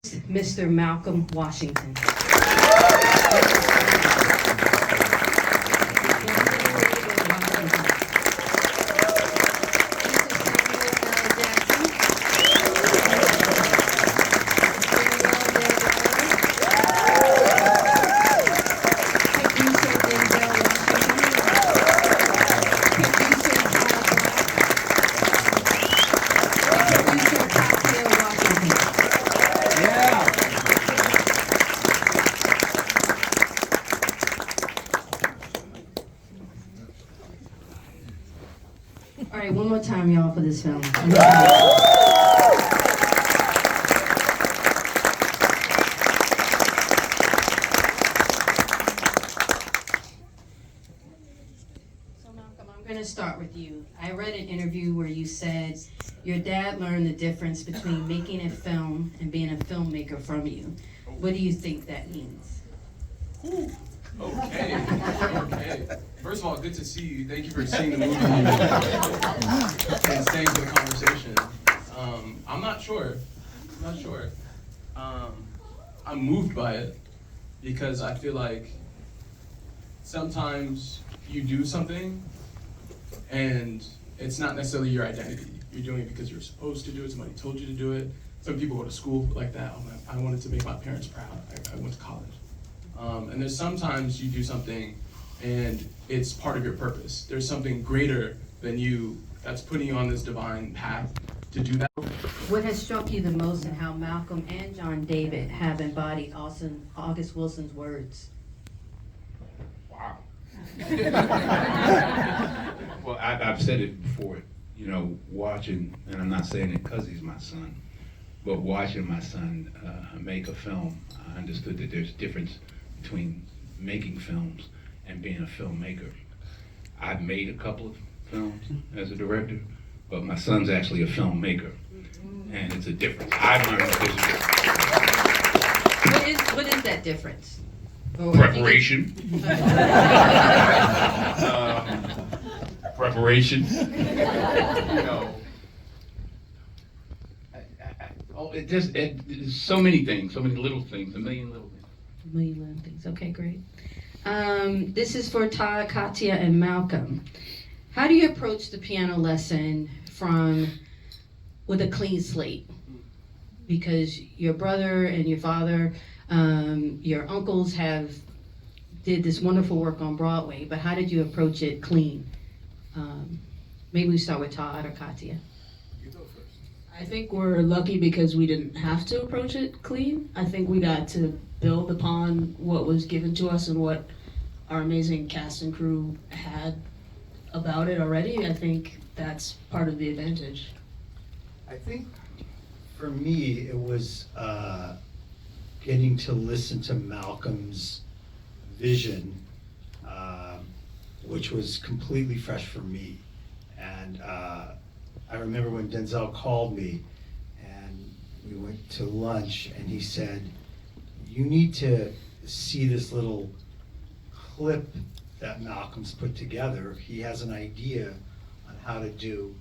Mr. Malcolm Washington. All right, one more time, y'all, for this film. So Malcolm, I'm going to start with you. I read an interview where you said your dad learned the difference between making a film and being a filmmaker from you. What do you think that means? Ooh. Okay. First of all, good to see you. Thank you for seeing the movie and staying for the conversation. I'm not sure. I'm moved by it because I feel like sometimes you do something and it's not necessarily your identity. You're doing it because you're supposed to do it. Somebody told you to do it. Some people go to school like that. Oh, man, I wanted to make my parents proud. I went to college. And there's sometimes you do something and it's part of your purpose. There's something greater than you that's putting you on this divine path to do that. What has struck you the most in how Malcolm and John David have embodied August Wilson's words? Wow. Well, I've said it before, watching, and I'm not saying it because he's my son, but watching my son make a film, I understood that there's a difference between making films and being a filmmaker. I've made a couple of films as a director, but my son's actually a filmmaker, and it's a difference. I've learned there's a difference. What is that difference? Preparation. Preparation. It's so many things, so many little things, a million little things. A million little things. Okay, great. This is for Todd, Katia, and Malcolm. How do you approach the piano lesson with a clean slate? Because your brother and your father, your uncles did this wonderful work on Broadway, but how did you approach it clean? Maybe we start with Todd or Katia. You go first. I think we're lucky because we didn't have to approach it clean. I think we got to build upon what was given to us and what our amazing cast and crew had about it already. I think that's part of the advantage. I think for me, it was getting to listen to Malcolm's vision, which was completely fresh for me. And I remember when Denzel called me and we went to lunch and he said, you need to see this little clip that Malcolm's put together. He has an idea on how to do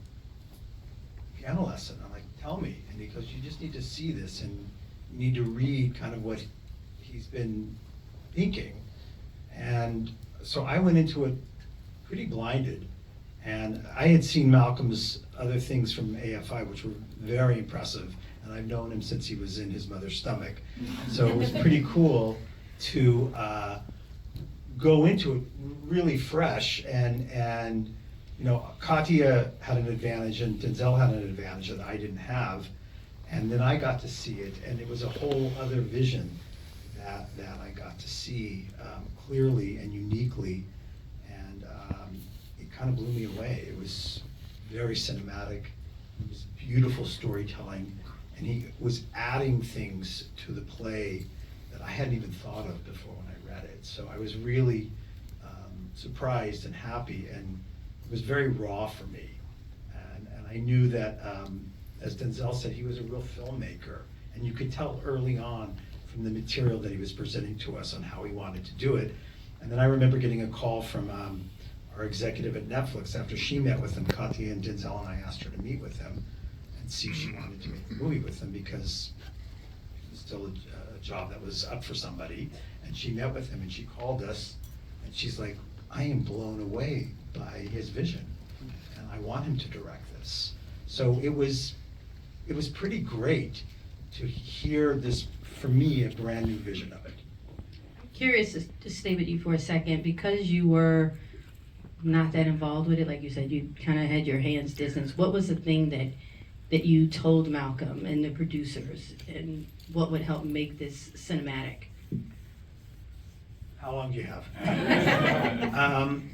piano lesson. I'm like, tell me. And he goes, you just need to see this and you need to read kind of what he's been thinking. And so I went into it pretty blinded. And I had seen Malcolm's other things from AFI, which were very impressive. And I've known him since he was in his mother's stomach. So it was pretty cool to go into it really fresh. And Katia had an advantage and Denzel had an advantage that I didn't have. And then I got to see it, and it was a whole other vision that I got to see clearly and uniquely. And it kind of blew me away. It was very cinematic. It was beautiful storytelling. And he was adding things to the play that I hadn't even thought of before when I read it. So I was really surprised and happy, and it was very raw for me. And I knew that, as Denzel said, he was a real filmmaker. And you could tell early on from the material that he was presenting to us on how he wanted to do it. And then I remember getting a call from our executive at Netflix after she met with him, Katia and Denzel, and I asked her to meet with him and see if she wanted to make the movie with him, because it was still a job that was up for somebody, and she met with him and she called us, and she's like, I am blown away by his vision, and I want him to direct this. So it was pretty great to hear this, for me, a brand new vision of it. I'm curious to stay with you for a second, because you were not that involved with it, like you said, you kind of had your hands distance. What was the thing that you told Malcolm and the producers, and what would help make this cinematic? How long do you have?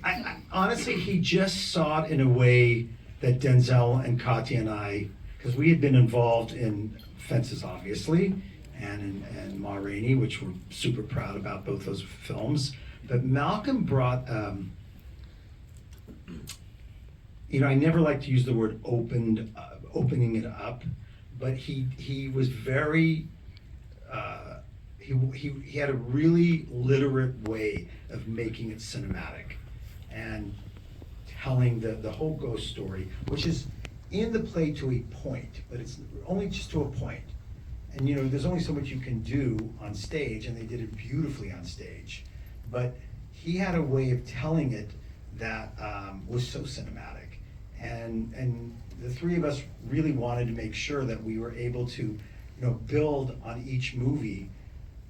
I honestly, he just saw it in a way that Denzel and Katia and I, because we had been involved in Fences, obviously, and Ma Rainey, which we're super proud about both those films. But Malcolm brought, I never like to use the word opening it up, but he was very, he had a really literate way of making it cinematic and telling the whole ghost story, which is in the play to a point, but it's only just to a point. And there's only so much you can do on stage, and they did it beautifully on stage. But he had a way of telling it that was so cinematic. And the three of us really wanted to make sure that we were able to, build on each movie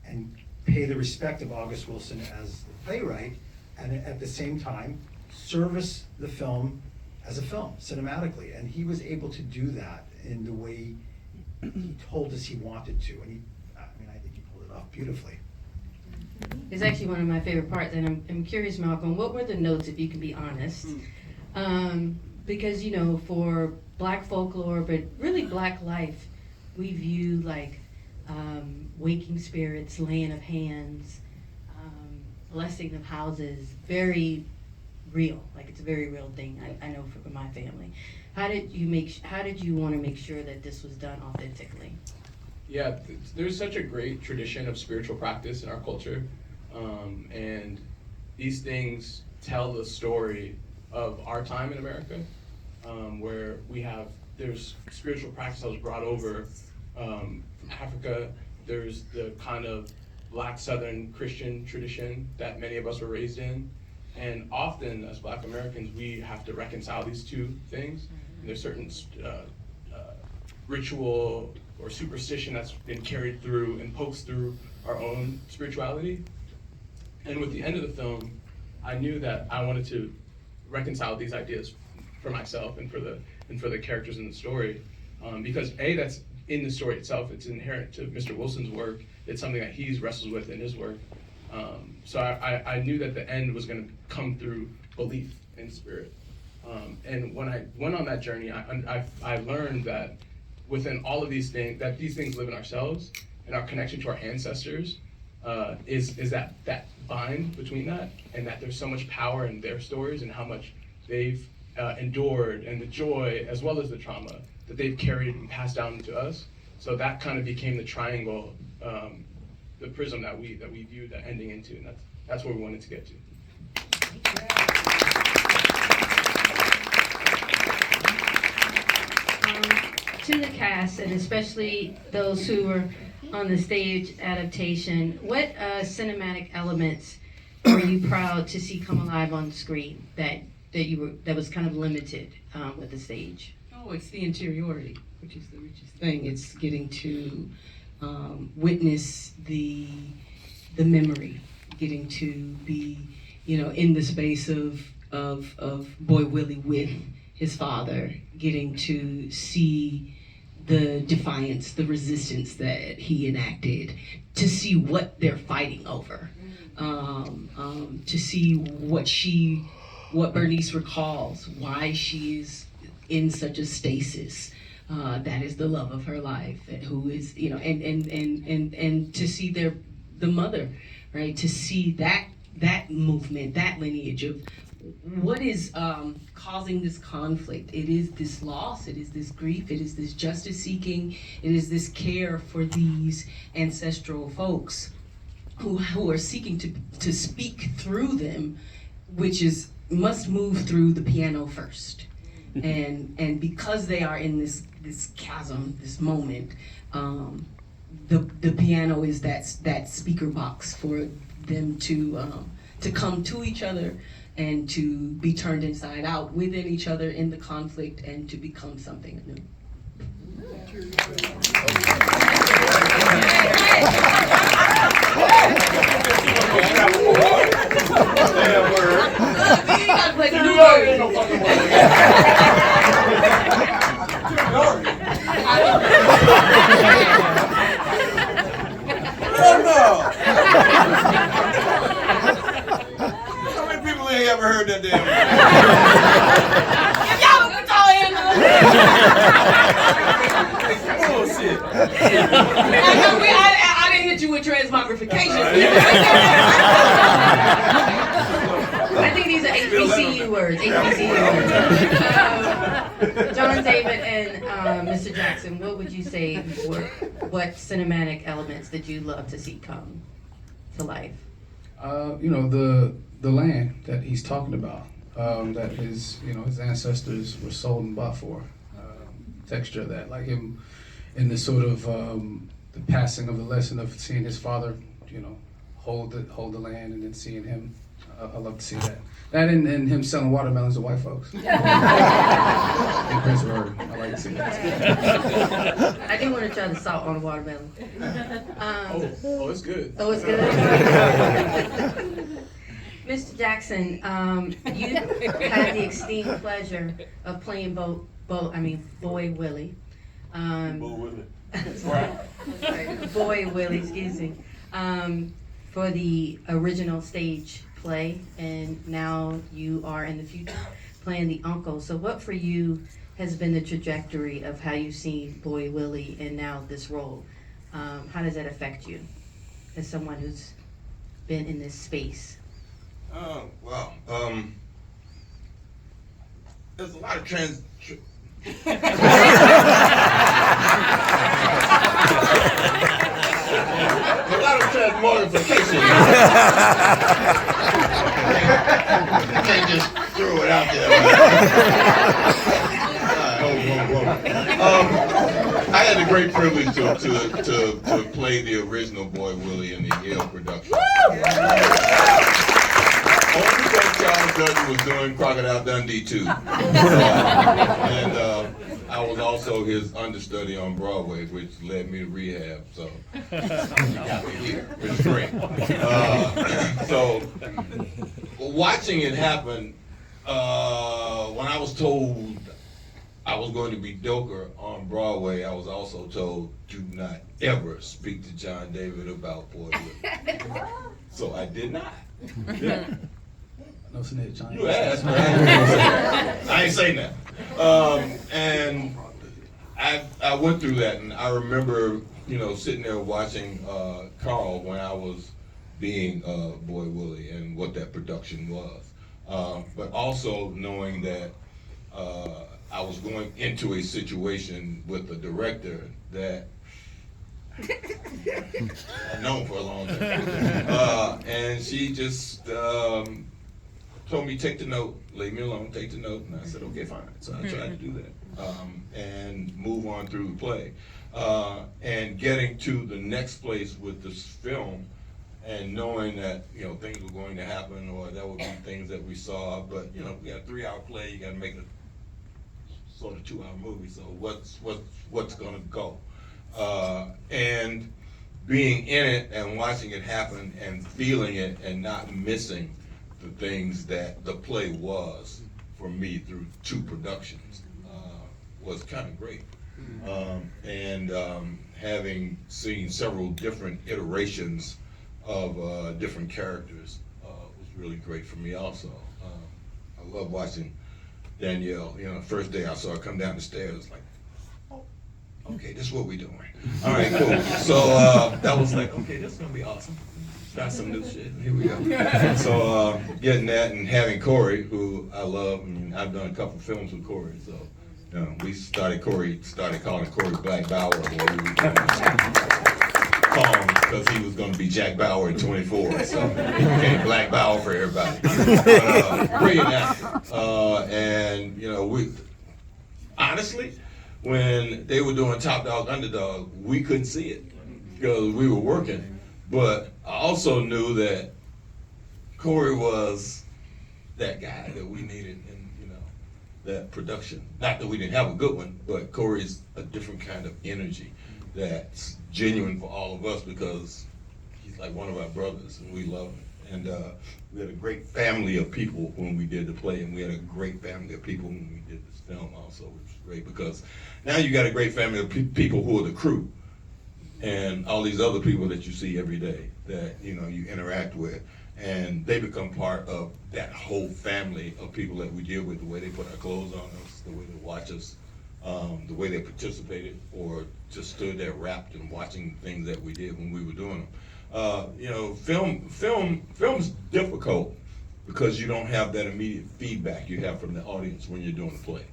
and pay the respect of August Wilson as the playwright, and at the same time service the film as a film cinematically. And he was able to do that in the way he told us he wanted to, and I think he pulled it off beautifully. It's actually one of my favorite parts, and I'm curious, Malcolm, what were the notes, if you can be honest? Because for Black folklore, but really Black life, we view like waking spirits, laying of hands, blessing of houses, very real. Like, it's a very real thing. I know for my family. How did you want to make sure that this was done authentically? Yeah, there's such a great tradition of spiritual practice in our culture, and these things tell the story of our time in America, where there's spiritual practice that was brought over from Africa. There's the kind of Black Southern Christian tradition that many of us were raised in, and often as Black Americans we have to reconcile these two things. And there's certain ritual or superstition that's been carried through and pokes through our own spirituality. And with the end of the film, I knew that I wanted to reconcile these ideas for myself and for the characters in the story, because that's in the story itself. It's inherent to Mr. Wilson's work. It's something that he's wrestled with in his work. So I knew that the end was going to come through belief in spirit. And when I went on that journey, I learned that within all of these things, that these things live in ourselves, and our connection to our ancestors is that bind between that, and that there's so much power in their stories and how much they've endured, and the joy as well as the trauma that they've carried and passed down to us. So that kind of became the triangle, the prism that we viewed that ending into, and that's where we wanted to get to. To the cast, and especially those who were on the stage adaptation, what cinematic elements were you proud to see come alive on screen that was kind of limited with the stage? Oh, it's the interiority, which is the richest thing. It's getting to witness the memory, getting to be, in the space of Boy Willie with his father, getting to see the defiance, the resistance that he enacted, to see what they're fighting over, to see what Bernice recalls, why she's in such a stasis. That is the love of her life, and who is, and to see the mother, right? To see that movement, that lineage of what is causing this conflict. It is this loss, it is this grief, it is this justice seeking, it is this care for these ancestral folks who are seeking to speak through them, which must move through the piano first. And because they are in this chasm, this moment, the piano is that speaker box for them to come to each other and to be turned inside out within each other in the conflict and to become something new. How many people ain't ever heard that damn? Bullshit. I didn't hit you with transmogrification. I think these are HBCU words. John, David, and Mr. Jackson, what would you say were what cinematic elements did you love to see come to life? The land that he's talking about, that his ancestors were sold and bought for. Texture of that, like him in the sort of the passing of the lesson of seeing his father, hold the land, and then seeing him. I love to see that. That and him selling watermelons to white folks. In Pittsburgh, I like to see that. I do want to try the salt on the watermelon. Oh, it's good. Oh, it's good. Mr. Jackson, you had the esteemed pleasure of playing Boy Willie. Boy Willie, excuse me. For the original stage play, and now you are in the future playing the uncle. So what for you has been the trajectory of how you've seen Boy Willie and now this role? How does that affect you as someone who's been in this space? There's a lot of transmogrification. You can't just throw it out there. I had the great privilege to play the original Boy Willie in the Yale production. Only because Charles Dutton was doing Crocodile Dundee too. And I was also his understudy on Broadway, which led me to rehab, so got me here, which is great. So watching it happen, when I was told I was going to be Joker on Broadway, I was also told, do not ever speak to John David about Boy Willie. So I did not. No snitch, John. You asked, man. I ain't saying that. And I went through that, and I remember, sitting there watching Carl when I was being Boy Willie and what that production was. But also knowing that I was going into a situation with a director that I've known for a long time. And she just told me, take the note, leave me alone, take the note. And I said, okay, fine. So I tried to do that and move on through the play. And getting to the next place with this film and knowing that, things were going to happen or there would be things that we saw. But, we got a 3-hour play, you got to make a sort of 2-hour movie. So what's going to go? And being in it and watching it happen and feeling it and not missing the things that the play was for me through 2 productions was kind of great. And having seen several different iterations of different characters was really great for me also. I love watching Danielle. The first day I saw her come down the stairs, like, okay, this is what we're doing. All right, cool. So that was like, okay, this is gonna be awesome. That's some new shit. Here we go. So getting that and having Cori, who I love, and I've done a couple films with Cori. So we started calling Cori Black Bauer when we were calling because he was gonna be Jack Bauer in 24. So he became Black Bauer for everybody. Brilliant actor. And we honestly, when they were doing Top Dog Underdog, we couldn't see it. because we were working. But I also knew that Cori was that guy that we needed in, that production. Not that we didn't have a good one, but Cori's a different kind of energy that's genuine for all of us because he's like one of our brothers and we love him. And we had a great family of people when we did the play, and we had a great family of people when we did this film also, which was great because now you got a great family of people who are the crew and all these other people that you see every day that you interact with, and they become part of that whole family of people that we deal with, the way they put our clothes on us, the way they watch us, the way they participated or just stood there wrapped and watching things that we did when we were doing them. Film's difficult because you don't have that immediate feedback you have from the audience when you're doing a play.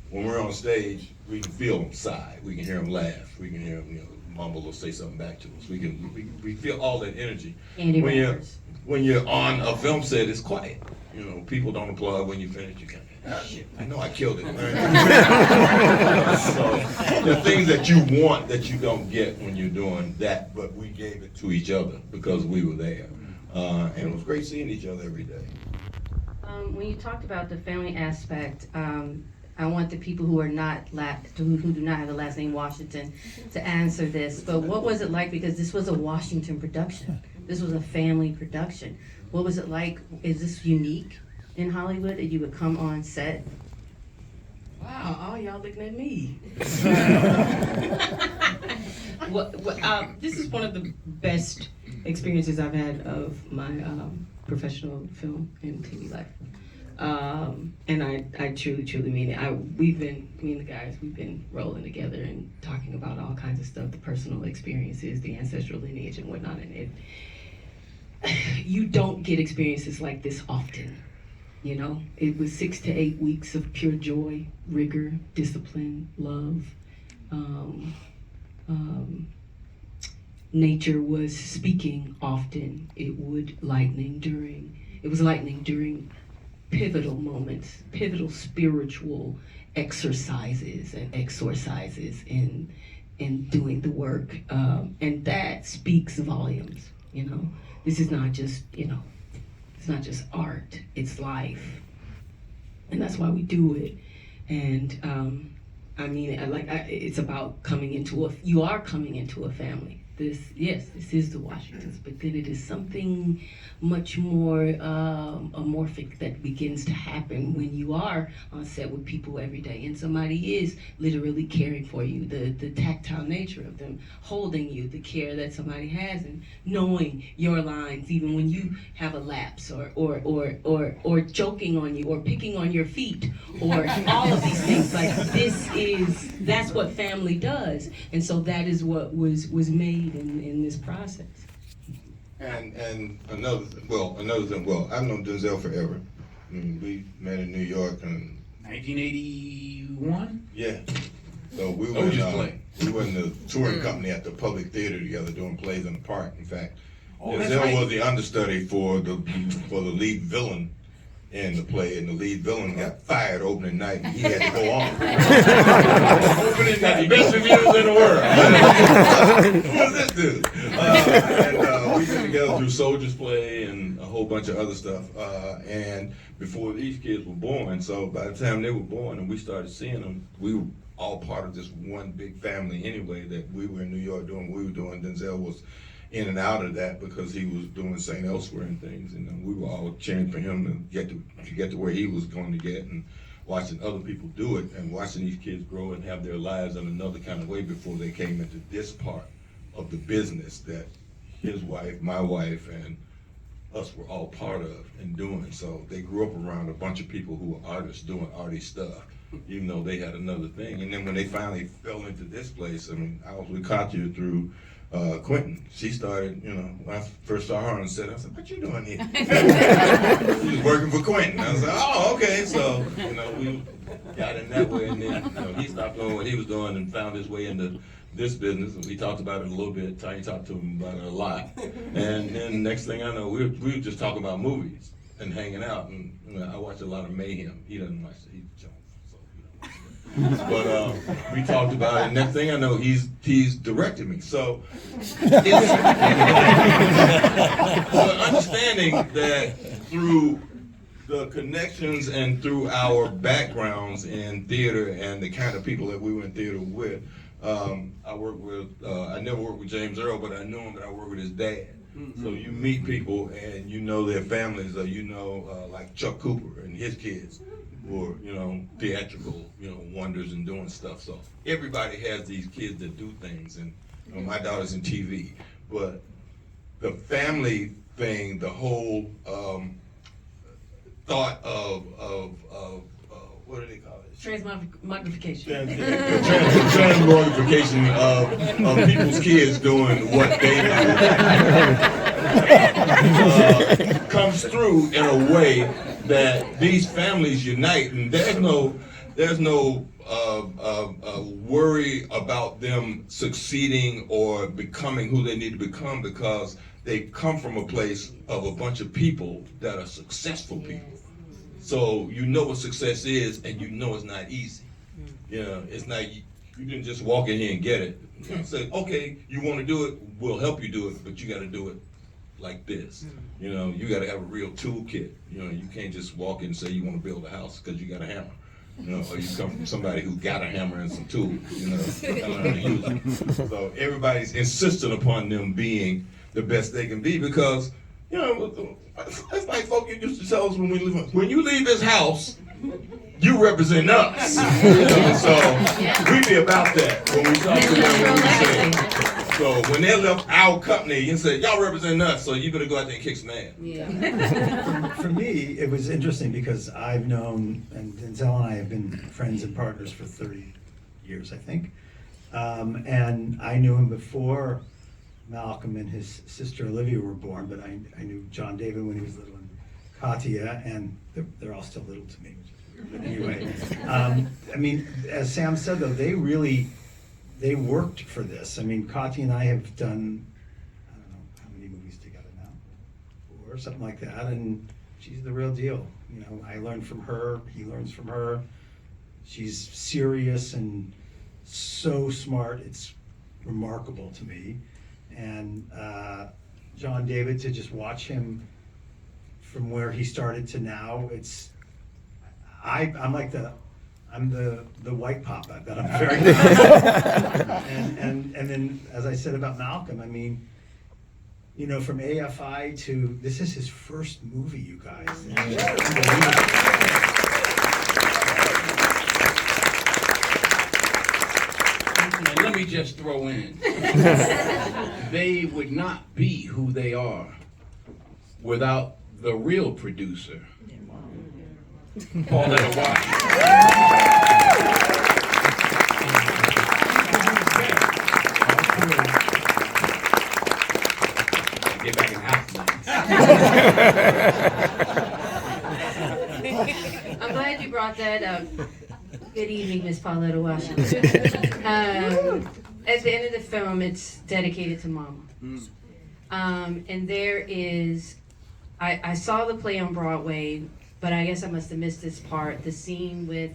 When we're on stage, we can feel them sigh, we can hear them laugh, we can hear them mumble or say something back to us. We feel all that energy. When you're on a film set, it's quiet. People don't applaud when you finish. You shit, I know I killed it. So the things that you want that you don't get when you're doing that, but we gave it to each other because we were there. And it was great seeing each other every day. When you talked about the family aspect, I want the people who are not who do not have the last name Washington to answer this. But what was it like? Because this was a Washington production. This was a family production. What was it like? Is this unique in Hollywood that you would come on set? Wow, all y'all looking at me. This is one of the best experiences I've had of my professional film and TV life. And I truly mean it. Me and the guys, we've been rolling together and talking about all kinds of stuff, the personal experiences, the ancestral lineage and whatnot. And you don't get experiences like this often. It was 6 to 8 weeks of pure joy, rigor, discipline, love. Nature was speaking often. It was lightning during pivotal moments, pivotal spiritual exercises and exorcises in doing the work. And that speaks volumes, This is not just, it's not just art, it's life. And that's why we do it. And it's about you are coming into a family. This is the Washingtons, but then it is something much more amorphic that begins to happen when you are on set with people every day and somebody is literally caring for you, the tactile nature of them holding you, the care that somebody has and knowing your lines even when you have a lapse or joking on you or picking on your feet or all of these things. That's what family does, and so that is what was made in this process. And another thing, I've known Denzel forever. We met in New York in 1981? Yeah. So we were in the touring company at the Public Theater together doing plays in the park. In fact, Denzel was the understudy for the lead villain in the play, and the lead villain got fired opening night, and he had to go on. Opening night, the best reviews in the world. Who is this dude? And we got together through Soldier's Play and a whole bunch of other stuff. And before these kids were born, so by the time they were born and we started seeing them, we were all part of this one big family anyway. That we were in New York doing what we were doing. Denzel was in and out of that because he was doing St. Elsewhere and things, and we were all cheering for him to get to where he was going to get, and watching other people do it, and watching these kids grow and have their lives in another kind of way before they came into this part of the business that his wife, my wife, and us were all part of and doing. So they grew up around a bunch of people who were artists doing arty stuff, even though they had another thing. And then when they finally fell into this place, I was with Katia through Quentin. She started, when I first saw her on set, I said, "What you doing here?" She was working for Quentin. I was like, "Oh, okay." So, we got in that way, and then, he stopped doing what he was doing and found his way into this business, and we talked about it a little bit. Tiny talked to him about it a lot. And then next thing I know, we were just talking about movies and hanging out, and I watch a lot of Mayhem. He doesn't watch it. He's Jones, so he don't watch it. But we talked about it, and next thing I know, he's directed me. So, it's, but understanding that through the connections and through our backgrounds in theater and the kind of people that we were in theater with, I never worked with James Earl, but I knew him that I worked with his dad. So you meet people and you know their families, or you know, like Chuck Cooper and his kids were, theatrical, wonders and doing stuff. So everybody has these kids that do things, and my daughter's in TV. But the family thing, the whole thought of what do they call it? Transmogrification. Transmogrification of people's kids doing what they do comes through in a way that these families unite, and there's no worry about them succeeding or becoming who they need to become, because they come from a place of a bunch of people that are successful people. So you know what success is, and you know it's not easy. It's not, you didn't just walk in here and get it. Say, okay, you want to do it, we'll help you do it, but you got to do it like this. You got to have a real toolkit. You can't just walk in and say you want to build a house because you got a hammer. Or you come from somebody who got a hammer and some tools, to learn how to use them. So everybody's insistent upon them being the best they can be, because it's like folk used to tell us when you leave this house, you represent us. So we be about that when we talk to them. So when they left our company, you said, y'all represent us, so you better go out there and kick some ass. For me, it was interesting because I've known, and Denzel and I have been friends and partners for 30 years, I think. And I knew him before Malcolm and his sister Olivia were born, but I knew John David when he was little, and Katia, and they're all still little to me, which is weird. But anyway, I mean, as Sam said though, they worked for this. I mean, Katia and I have done, I don't know how many movies together now, 4 or something like that, and she's the real deal. I learned from her, he learns from her. She's serious and so smart, it's remarkable to me. And John David, to just watch him from where he started to now, I'm the white papa that I'm very and then as I said about Malcolm, I mean, from AFI to this is his first movie, you guys. And let me just throw in, they would not be who they are without the real producer, Pauletta Washington. Get back in the house now. I'm glad you brought that up. Good evening, Miss Pauletta Washington. At the end of the film, it's dedicated to Mama. And there is, I saw the play on Broadway, but I guess I must have missed this part, the scene with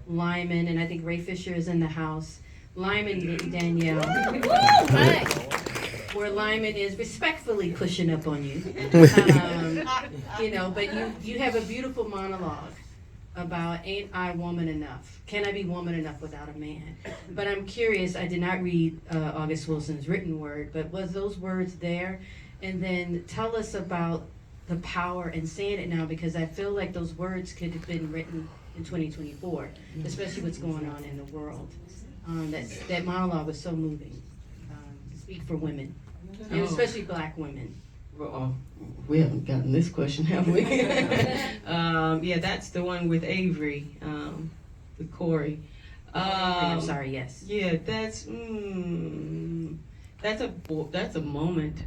Lyman, and I think Ray Fisher is in the house. Lyman and Danielle. Where Lyman is respectfully pushing up on you. But you have a beautiful monologue about, ain't I woman enough? Can I be woman enough without a man? But I'm curious, I did not read August Wilson's written word, but was those words there? And then tell us about the power in saying it now, because I feel like those words could have been written in 2024, especially what's going on in the world. That monologue was so moving to speak for women, and especially Black women. Well, we haven't gotten this question, have we? Yeah, that's the one with Avery, with Cori. I'm sorry. Yes. Yeah, that's a moment.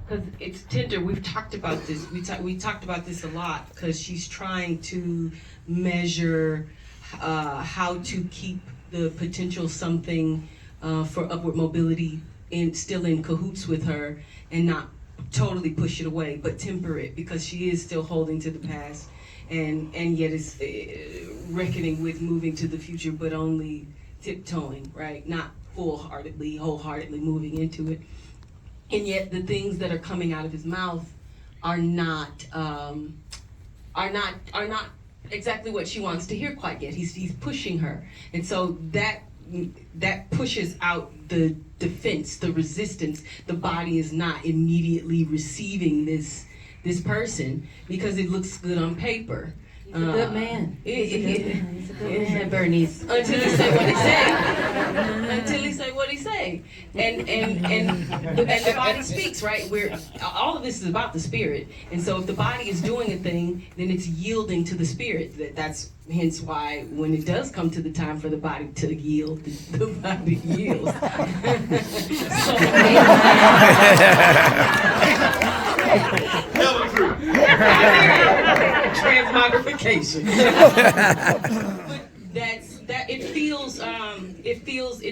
Because it's tender. We've talked about this. We talked about this a lot, because she's trying to measure how to keep the potential something for upward mobility still in cahoots with her, and not totally push it away, but temper it, because she is still holding to the past. and yet it's reckoning with moving to the future, but only tiptoeing, right? Not full-heartedly, wholeheartedly moving into it. And yet the things that are coming out of his mouth are not exactly what she wants to hear quite yet. He's pushing her, and so that pushes out the defense, the resistance. The body is not immediately receiving this person because it looks good on paper. He's a good man. He's a good man, Bernice. Until he say what he say. Until he say what he say. And the body speaks, right? All of this is about the spirit. And so if the body is doing a thing, then it's yielding to the spirit. That's hence why when it does come to the time for the body to yield, the body yields. Transmogrification. But it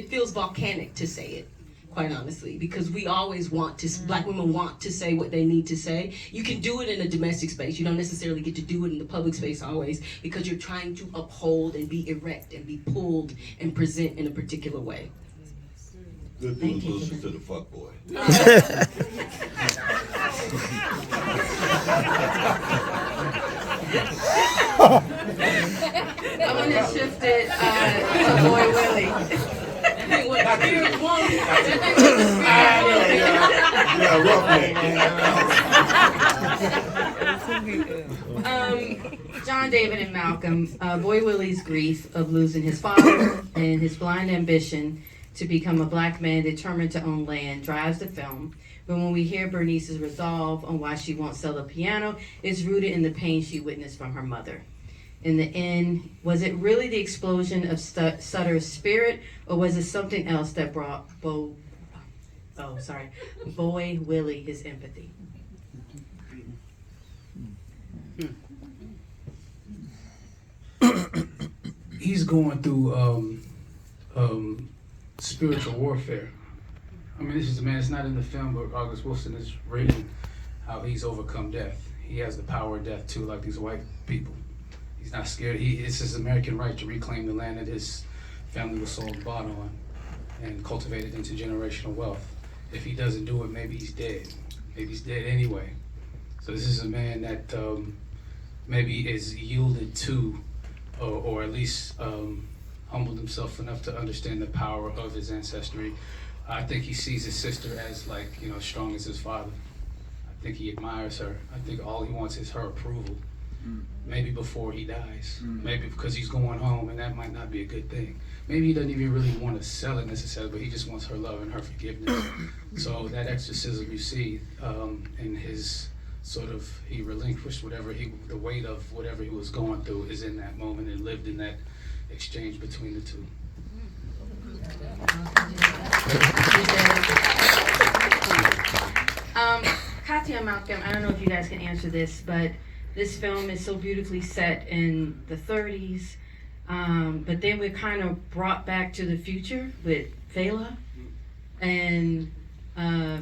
feels volcanic to say it, quite honestly, because we always want to, black women want to say what they need to say. You can do it in a domestic space. You don't necessarily get to do it in the public space always, because you're trying to uphold and be erect and be pulled and present in a particular way. Good news loses to the fuck boy. I want to shift it to Boy Willie. What the spirit wants. John, David, and Malcolm, Boy Willie's grief of losing his father and his blind ambition to become a black man determined to own land drives the film. But when we hear Bernice's resolve on why she won't sell the piano, it's rooted in the pain she witnessed from her mother. In the end, was it really the explosion of Sutter's spirit, or was it something else that brought Boy Willie his empathy? He's going through spiritual warfare. I mean, this is a man, it's not in the film, but August Wilson is written how he's overcome death. He has the power of death too, like these white people. He's not scared. It's his American right to reclaim the land that his family was sold and bought on and cultivated into generational wealth. If he doesn't do it, maybe he's dead. Maybe he's dead anyway. So this is a man that maybe is yielded to, or at least humbled himself enough to understand the power of his ancestry. I think he sees his sister as strong as his father. I think he admires her. I think all he wants is her approval. Maybe before he dies. Maybe because he's going home, and that might not be a good thing. Maybe he doesn't even really want to sell it necessarily, but he just wants her love and her forgiveness. So that exorcism you see in his he relinquished the weight of whatever he was going through is in that moment and lived in that exchange between the two. Katia and Malcolm, I don't know if you guys can answer this, but this film is so beautifully set in the 30s, but then we're kind of brought back to the future with Fela and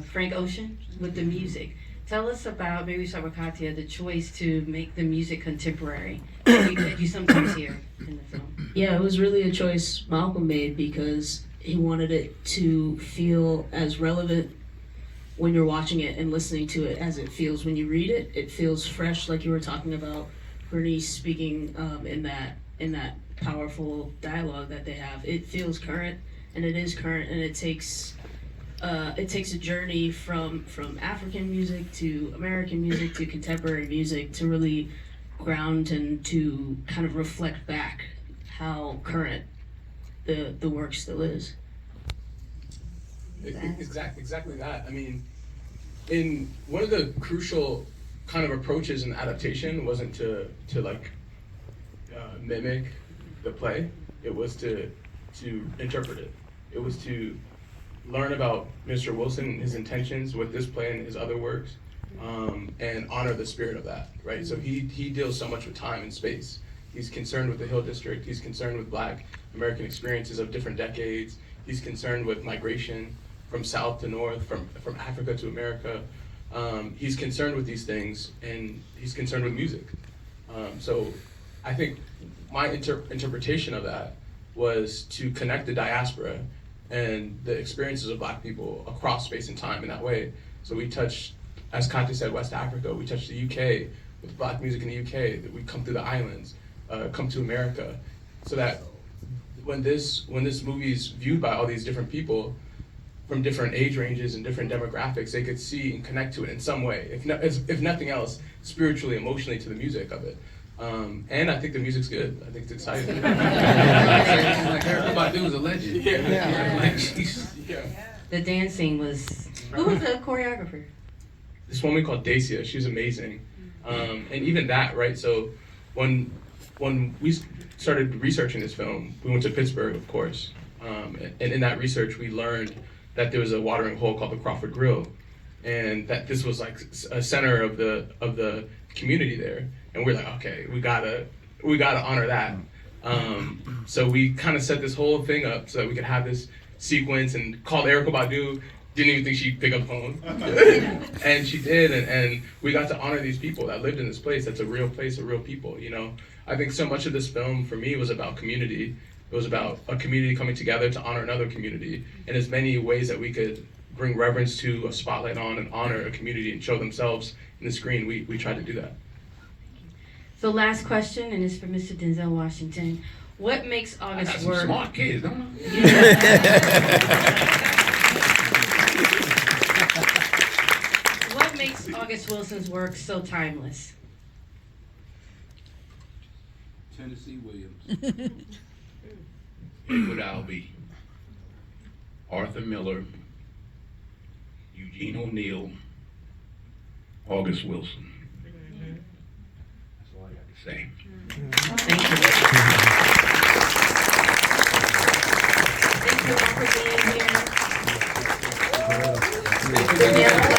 Frank Ocean with the music. Tell us about, maybe we start with Katia, the choice to make the music contemporary that you sometimes hear in the film. Yeah, it was really a choice Malcolm made because he wanted it to feel as relevant when you're watching it and listening to it as it feels when you read it. It feels fresh, like you were talking about Bernice speaking in that powerful dialogue that they have. It feels current, and it is current, and it takes a journey from African music to American music to contemporary music to really ground and to kind of reflect back how current the work still is. Exactly that. I mean, in one of the crucial kind of approaches in adaptation wasn't to mimic the play. It was to interpret it. It was to learn about Mr. Wilson, his intentions with this play and his other works, and honor the spirit of that, right? So he deals so much with time and space. He's concerned with the Hill District. He's concerned with Black American experiences of different decades. He's concerned with migration from South to North, from Africa to America. He's concerned with these things, and he's concerned with music. So I think my interpretation of that was to connect the diaspora and the experiences of Black people across space and time in that way. So we touched, as Katia said, West Africa. We touched the UK with Black music in the UK. That we come through the islands, come to America, so that when this movie is viewed by all these different people from different age ranges and different demographics, they could see and connect to it in some way. If nothing else, spiritually, emotionally, to the music of it. And I think the music's good. I think it's exciting. Like Erykah Badu was a legend. Yeah. Like, she's, The dancing was. Who was the choreographer? This woman called Dacia, she was amazing. And even that, right? So when we started researching this film, we went to Pittsburgh, of course. And in that research, we learned that there was a watering hole called the Crawford Grill, and that this was like a center of the community there. And we're like, okay, we gotta honor that. So we kind of set this whole thing up so that we could have this sequence, and called Erykah Badu. Didn't even think she'd pick up the phone, and she did. And we got to honor these people that lived in this place. That's a real place, a real people. You know, I think so much of this film for me was about community. It was about a community coming together to honor another community in as many ways that we could bring reverence to, a spotlight on, and honor a community and show themselves in the screen. We tried to do that. So last question, and it's for Mr. Denzel Washington. What makes I got August some work? smart kids, don't I? What makes August Wilson's work so timeless? Tennessee Williams. Edward Albee. Arthur Miller. Eugene O'Neill. August Wilson. That's all I got to say. Thank you. Thank you all for being here.